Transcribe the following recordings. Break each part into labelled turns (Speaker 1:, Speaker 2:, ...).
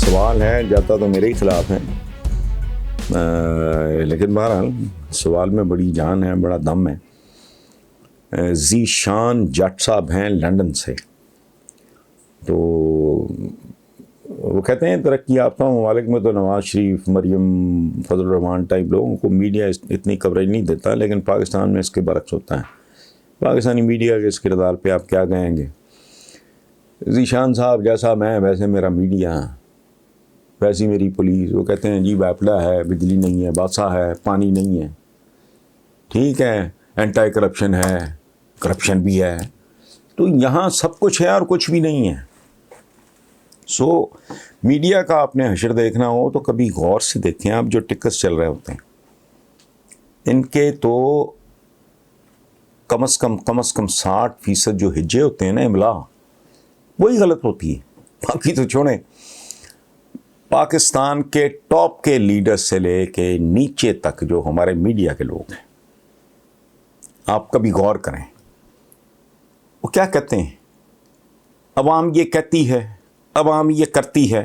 Speaker 1: سوال ہے جاتا تو میرے ہی خلاف ہے، لیکن بہرحال سوال میں بڑی جان ہے، بڑا دم ہے۔ ذیشان جٹ صاحب ہیں لندن سے، تو وہ کہتے ہیں ترقی یافتہ ممالک میں تو نواز شریف، مریم، فضل الرحمان ٹائپ لوگوں کو میڈیا اتنی کوریج نہیں دیتا، لیکن پاکستان میں اس کے برعکس ہوتا ہے۔ پاکستانی میڈیا کے اس کردار پہ آپ کیا کہیں گے؟ ذیشان صاحب جیسا میں ویسے میرا میڈیا، ویسی میری پولیس۔ وہ کہتے ہیں جی ویپلا ہے، بجلی نہیں ہے، باسا ہے، پانی نہیں ہے، ٹھیک ہے، اینٹائی کرپشن ہے، کرپشن بھی ہے، تو یہاں سب کچھ ہے اور کچھ بھی نہیں ہے۔ سو میڈیا کا آپ نے حشر دیکھنا ہو تو کبھی غور سے دیکھیں آپ، جو ٹکس چل رہے ہوتے ہیں ان کے تو کم از کم 60% جو ہجے ہوتے ہیں نا املا، وہی غلط ہوتی ہے۔ باقی تو چھوڑیں، پاکستان کے ٹاپ کے لیڈر سے لے کے نیچے تک جو ہمارے میڈیا کے لوگ ہیں، آپ کبھی غور کریں وہ کیا کہتے ہیں۔ عوام یہ کہتی ہے، عوام یہ کرتی ہے۔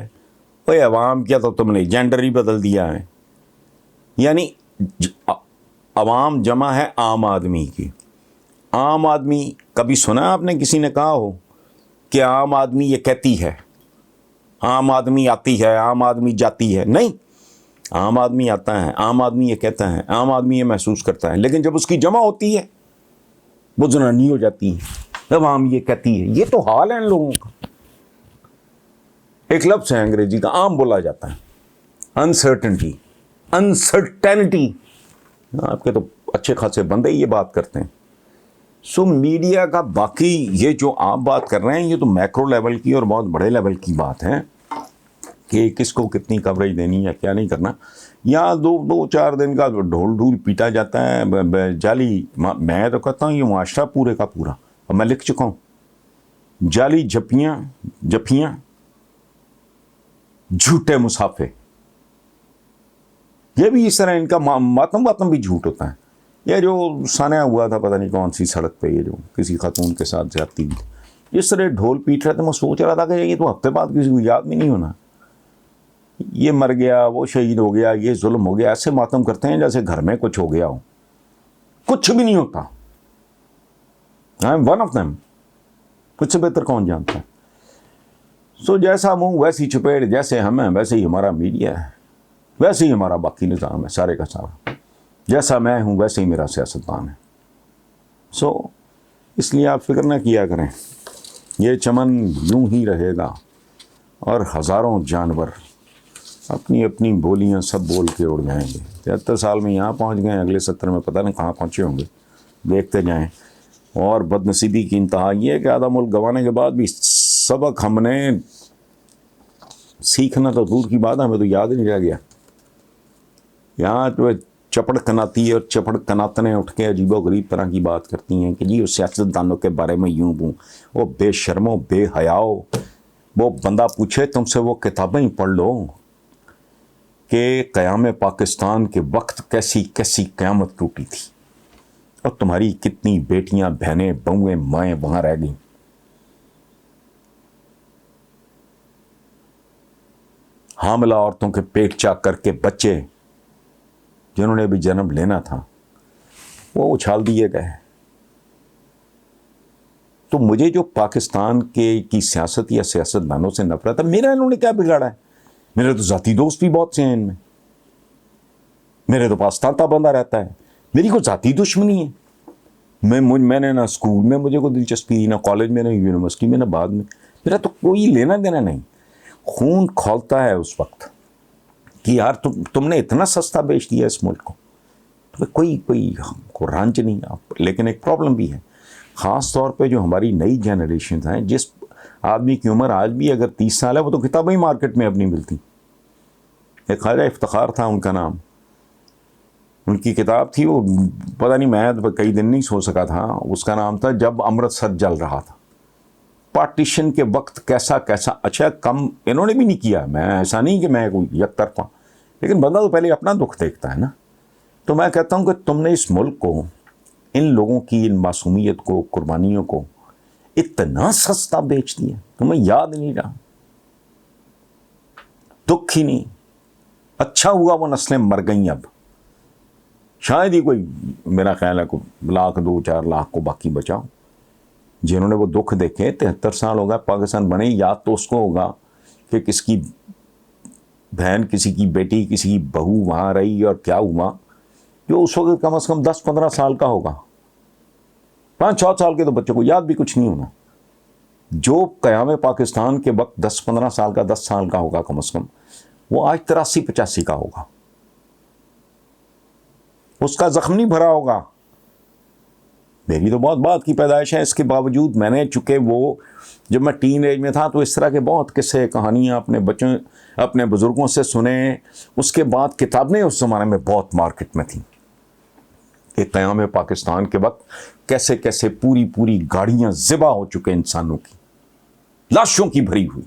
Speaker 1: اوے عوام کیا تو تم نے جینڈر ہی بدل دیا ہے، یعنی عوام جمع ہے عام آدمی کی۔ عام آدمی کبھی سنا آپ نے کسی نے کہا ہو کہ عام آدمی یہ کہتی ہے، عام آدمی آتی ہے، عام آدمی جاتی ہے؟ نہیں، عام آدمی آتا ہے، عام آدمی یہ کہتا ہے، عام آدمی یہ محسوس کرتا ہے، لیکن جب اس کی جمع ہوتی ہے وہ زنانی ہو جاتی ہے، عوام یہ کہتی ہے۔ یہ تو حال ہے ان لوگوں کا۔ ایک لفظ ہے انگریزی کا عام بولا جاتا ہے، انسرٹنٹی، انسرٹینٹی۔ آپ کے تو اچھے خاصے بندے یہ بات کرتے ہیں۔ سو میڈیا کا باقی یہ جو آپ بات کر رہے ہیں یہ تو میکرو لیول کی اور بہت بڑے لیول کی بات ہے کہ کس کو کتنی کوریج دینی یا کیا نہیں کرنا۔ یا دو چار دن کا ڈھول پیٹا جاتا ہے جعلی۔ میں تو کہتا ہوں یہ معاشرہ پورے کا پورا، اور میں لکھ چکا ہوں، جعلی جھپیاں، جھوٹے مسافے، یہ بھی اس طرح ان کا ماتم بھی جھوٹ ہوتا ہے۔ یہ جو سانحہ ہوا تھا پتہ نہیں کون سی سڑک پہ، یہ جو کسی خاتون کے ساتھ زیادتی ہوئی، اس طرح ڈھول پیٹ رہے تھے، میں سوچ رہا تھا کہ یہ تو ہفتے بعد کسی کو یاد بھی نہیں ہونا، یہ مر گیا، وہ شہید ہو گیا، یہ ظلم ہو گیا۔ ایسے ماتم کرتے ہیں جیسے گھر میں کچھ ہو گیا ہو، کچھ بھی نہیں ہوتا۔ I am one of them, کچھ سے بہتر کون جانتا ہے۔ سو جیسا منہ ویسی چپیڑ، جیسے ہم ہیں ویسے ہی ہمارا میڈیا ہے، ویسے ہی ہمارا باقی نظام ہے سارے کا سارا۔ جیسا میں ہوں ویسے ہی میرا سیاستدان ہے۔ سو اس لیے آپ فکر نہ کیا کریں، یہ چمن یوں ہی رہے گا اور ہزاروں جانور اپنی اپنی بولیاں سب بول کے اڑ جائیں گے۔ 73 سال میں یہاں پہنچ گئے، اگلے 70 میں پتہ نہیں کہاں پہنچے ہوں گے، دیکھتے جائیں۔ اور بدنصیبی کی انتہا یہ ہے کہ آدھا ملک گنوانے کے بعد بھی سبق ہم نے سیکھنا تو دور کی بات ہے، ہمیں تو یاد ہی نہیں رہ گیا۔ یہاں جو چپڑ کناتی ہے اور چپڑ کناتنے اٹھ کے عجیب و غریب طرح کی بات کرتی ہیں کہ جی اس سیاستدانوں کے بارے میں یوں بوں۔ وہ بے شرمو، بے حیاؤ، وہ بندہ پوچھے تم سے وہ کتابیں ہی پڑھ لو کہ قیام پاکستان کے وقت کیسی کیسی قیامت ٹوٹی تھی، اور تمہاری کتنی بیٹیاں، بہنیں، بہویں، مائیں وہاں رہ گئیں۔ حاملہ عورتوں کے پیٹ چاک کر کے بچے جنہوں نے ابھی جنم لینا تھا وہ اچھال دیے گئے۔ تو مجھے جو پاکستان کی سیاست یا سیاستدانوں سے نفرت ہے، میرا انہوں نے کیا بگاڑا ہے؟ میرے تو ذاتی دوست بھی بہت سے ہیں ان میں، میرے تو پاس تانتا بندہ رہتا ہے، میری کوئی ذاتی دشمنی ہے؟ میں نے نہ اسکول میں مجھے کوئی دلچسپی، نہ کالج میں، نہ یونیورسٹی میں، نہ بعد میں، میرا تو کوئی لینا دینا نہیں۔ خون کھولتا ہے اس وقت کہ یار تم نے اتنا سستا بیچ دیا اس ملک کو، تو کوئی رانج نہیں ہے۔ لیکن ایک پرابلم بھی ہے، خاص طور پہ جو ہماری نئی جنریشن ہیں، جس آدمی کی عمر آج بھی اگر 30 سال ہے، وہ تو کتابیں ہی مارکیٹ میں اب نہیں ملتی۔ ایک خواجہ افتخار تھا ان کا نام، ان کی کتاب تھی، وہ پتہ نہیں میں کئی دن نہیں سو سکا تھا، اس کا نام تھا جب امرتسر جل رہا تھا۔ پارٹیشن کے وقت کیسا اچھا کم انہوں نے بھی نہیں کیا، میں ایسا نہیں کہ میں کوئی یک طرفہ، لیکن بندہ تو پہلے اپنا دکھ دیکھتا ہے نا۔ تو میں کہتا ہوں کہ تم نے اس ملک کو، ان لوگوں کی ان معصومیت کو، قربانیوں کو اتنا سستا بیچ دیا، تمہیں یاد نہیں رہا۔ دکھ ہی نہیں. اچھا ہوا وہ نسلیں مر گئیں. اب شاید ہی کوئی, میرا خیال ہے کوئی 1,00,000 2-4 لاکھ کو باقی بچا, جنہوں نے وہ دکھ دیکھے. 73 سال ہو گئے پاکستان بنے. یاد تو اس کو ہوگا کہ کس کی بہن, کسی کی بیٹی, کسی کی بہو وہاں رہی اور کیا ہوا, جو اس وقت کم از کم 10-15 سال کا ہوگا. 5-6 سال کے تو بچوں کو یاد بھی کچھ نہیں ہونا. جو قیام پاکستان کے وقت 10-15 سال کا, 10 سال کا ہوگا کم از کم, وہ آج 83-85 کا ہوگا. اس کا زخم نہیں بھرا ہوگا. میری تو بہت بعد کی پیدائش ہے, اس کے باوجود میں نے, چونکہ وہ جب میں ٹین ایج میں تھا تو اس طرح کے بہت قصے کہانیاں اپنے بچوں, اپنے بزرگوں سے سنے. اس کے بعد کتابیں اس زمانے میں بہت مارکیٹ میں تھیں کہ قیام پاکستان کے وقت کیسے کیسے پوری گاڑیاں ذبح ہو چکے انسانوں کی, لاشوں کی بھری ہوئی,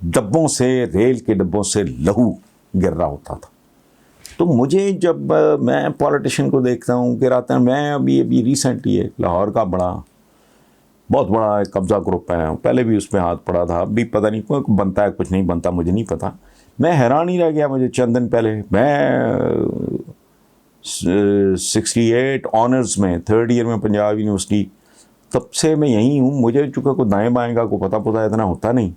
Speaker 1: ڈبوں سے, ریل کے ڈبوں سے لہو گر رہا ہوتا تھا. تو مجھے جب میں پولیٹیشین کو دیکھتا ہوں کہ رات میں ابھی ریسنٹلی ہے لاہور کا بہت بڑا قبضہ گروپ ہے, پہلے بھی اس پہ ہاتھ پڑا تھا, اب بھی پتہ نہیں کوئی بنتا ہے کچھ نہیں بنتا, مجھے نہیں پتا. میں حیران ہی رہ گیا. مجھے چند دن پہلے, میں 68 آنرز میں 3rd ایئر میں پنجاب یونیورسٹی, تب سے میں یہیں ہوں. مجھے چونکہ کوئی دائیں بائیں کا کوئی پتہ اتنا ہوتا نہیں.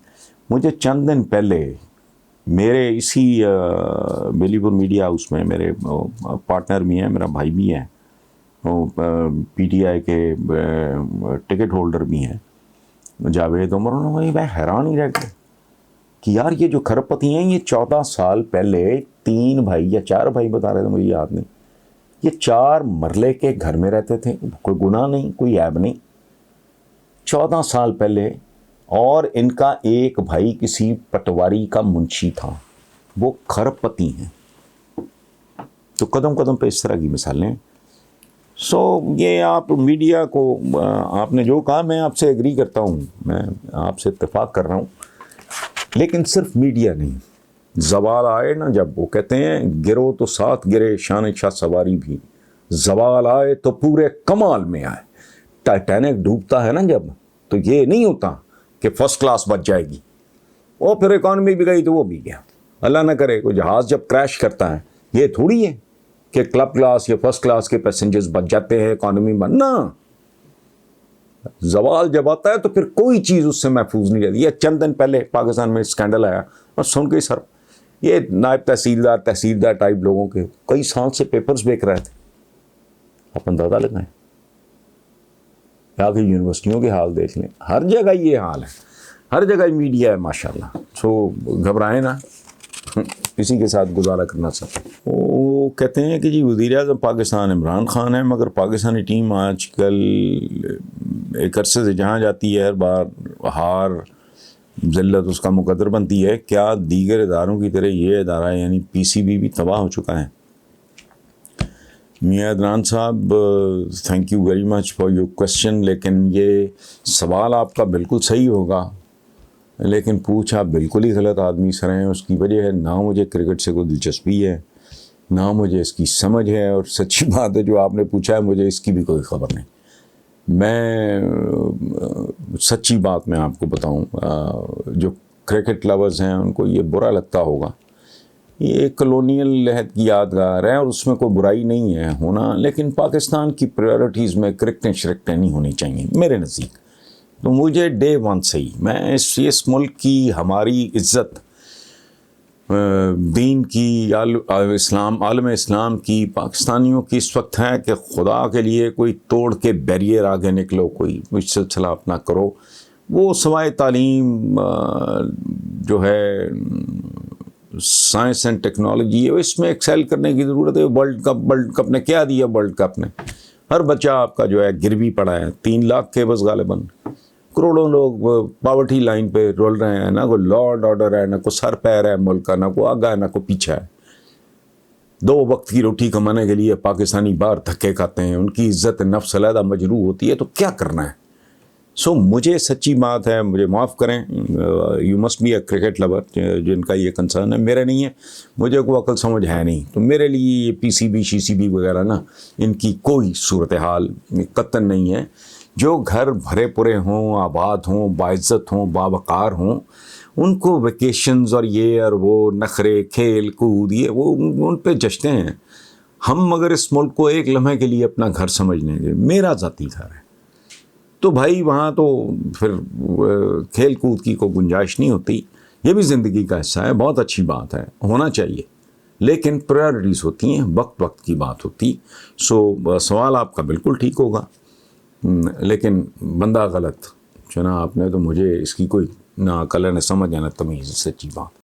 Speaker 1: مجھے چند دن پہلے میرے اسی بیلی پور میڈیا ہاؤس میں میرے پارٹنر بھی ہیں, میرا بھائی بھی ہے, پی ٹی آئی کے ٹکٹ ہولڈر بھی ہیں, جاوید عمر. میں حیران ہی رہ گیا کہ یار یہ جو کھرب پتی ہیں, یہ 14 سال پہلے 3 بھائی یا 4 بھائی بتا رہے تھے, مجھے یاد نہیں, یہ 4 مرلے کے گھر میں رہتے تھے, کوئی گناہ نہیں, کوئی عیب نہیں. 14 سال پہلے. اور ان کا ایک بھائی کسی پٹواری کا منشی تھا. وہ کھرب پتی ہیں. تو قدم قدم پہ اس طرح کی مثالیں. یہ آپ میڈیا کو, آپ نے جو کہا میں آپ سے ایگری کرتا ہوں, میں آپ سے اتفاق کر رہا ہوں, لیکن صرف میڈیا نہیں. زوال آئے نا, جب وہ کہتے ہیں گرو تو ساتھ گرے شان شاہ سواری بھی, زوال آئے تو پورے کمال میں آئے. ٹائٹینک ڈوبتا ہے نا جب, تو یہ نہیں ہوتا کہ فرسٹ کلاس بچ جائے گی, اور پھر اکانومی بھی گئی تو وہ بھی گیا. اللہ نہ کرے کوئی جہاز جب کریش کرتا ہے, یہ تھوڑی ہے کہ کلب کلاس یا فرسٹ کلاس کے پیسنجرز بچ جاتے ہیں, اکانومی بننا. زوال جب آتا ہے تو پھر کوئی چیز اس سے محفوظ نہیں رہتی. یہ چند دن پہلے پاکستان میں اسکینڈل آیا, اور سن کے سر, یہ نائب تحصیلدار ٹائپ لوگوں کے کئی سال سے پیپرز بیک رہے تھے. آپ اندازہ لگائیں, یا کہ یونیورسٹیوں کے حال دیکھ لیں, ہر جگہ یہ حال ہے, ہر جگہ میڈیا ہے ماشاءاللہ. گھبرائیں نا, اسی کے ساتھ گزارا کرنا چاہتے ہیں. وہ کہتے ہیں کہ جی وزیر اعظم پاکستان عمران خان ہے, مگر پاکستانی ٹیم آج کل ایک عرصے سے جہاں جاتی ہے ہر بار ہار ذلت اس کا مقدر بنتی ہے. کیا دیگر اداروں کی طرح یہ ادارہ یعنی پی سی بی بھی تباہ ہو چکا ہے؟ میاں عدنان صاحب, thank you very much for your question. لیکن یہ سوال آپ کا بالکل صحیح ہوگا, لیکن پوچھ آپ بالکل ہی غلط آدمی سے رہے ہیں. اس کی وجہ ہے, نہ مجھے کرکٹ سے کوئی دلچسپی ہے, نہ مجھے اس کی سمجھ ہے, اور سچی بات ہے جو آپ نے پوچھا ہے مجھے اس کی بھی کوئی خبر نہیں. میں سچی بات میں آپ کو بتاؤں, جو کرکٹ لورز ہیں ان کو یہ برا لگتا ہوگا. یہ ایک کلونیل لحد کی یادگار ہے, اور اس میں کوئی برائی نہیں ہے ہونا, لیکن پاکستان کی پریورٹیز میں کرکٹیں شرکٹیں نہیں ہونی چاہیے میرے نزدیک. تو مجھے ڈے ون سے ہی میں اس ملک کی, ہماری عزت, دین کی, عالم اسلام کی, پاکستانیوں کی اس وقت ہے کہ خدا کے لیے کوئی توڑ کے بیریئر آگے نکلو, کوئی سلسلہ اپنا کرو. وہ سوائے تعلیم جو ہے سائنس اینڈ ٹیکنالوجی ہے, اس میں ایکسیل کرنے کی ضرورت ہے. ورلڈ کپ نے کیا دیا؟ ورلڈ کپ نے ہر بچہ آپ کا جو ہے گروی پڑا ہے. 3 لاکھ کے بس غالباً, کروڑوں لوگ پاورٹی لائن پہ رول رہے ہیں. نہ کوئی لا اینڈ آرڈر ہے, نہ کوئی سر پیر ہے ملک کا, نہ کوئی آگا ہے, نہ کوئی پیچھا ہے. 2 وقت کی روٹی کمانے کے لیے پاکستانی باہر دھکے کھاتے ہیں, ان کی عزت نفس علیحدہ مجروح ہوتی ہے. تو کیا کرنا ہے؟ مجھے سچی بات ہے, مجھے معاف کریں, you must be a cricket lover جن کا یہ کنسرن ہے, میرے نہیں ہے. مجھے کوئی عقل سمجھ ہے نہیں, تو میرے لیے یہ پی سی بی شی سی بی وغیرہ نا, ان کی کوئی صورتحال قطعاً نہیں ہے. جو گھر بھرے پورے ہوں، آباد ہوں، باعزت ہوں، باوقار ہوں، ان کو ویکیشنز اور یہ اور وہ نخرے، کھیل کود، یہ وہ ان پہ جشتے ہیں. ہم اگر اس ملک کو ایک لمحے کے لیے اپنا گھر سمجھ لیں گے، میرا ذاتی گھر ہے، تو بھائی وہاں تو پھر کھیل کود کی کوئی گنجائش نہیں ہوتی. یہ بھی زندگی کا حصہ ہے، بہت اچھی بات ہے، ہونا چاہیے، لیکن پرائرٹیز ہوتی ہیں، وقت وقت کی بات ہوتی. سو سوال آپ کا بالکل ٹھیک ہوگا، لیکن بندہ غلط. چنا آپ نے تو مجھے اس کی کوئی نہ عقل ہے، نہ سمجھ ہے، نہ تمیز، سچی بات.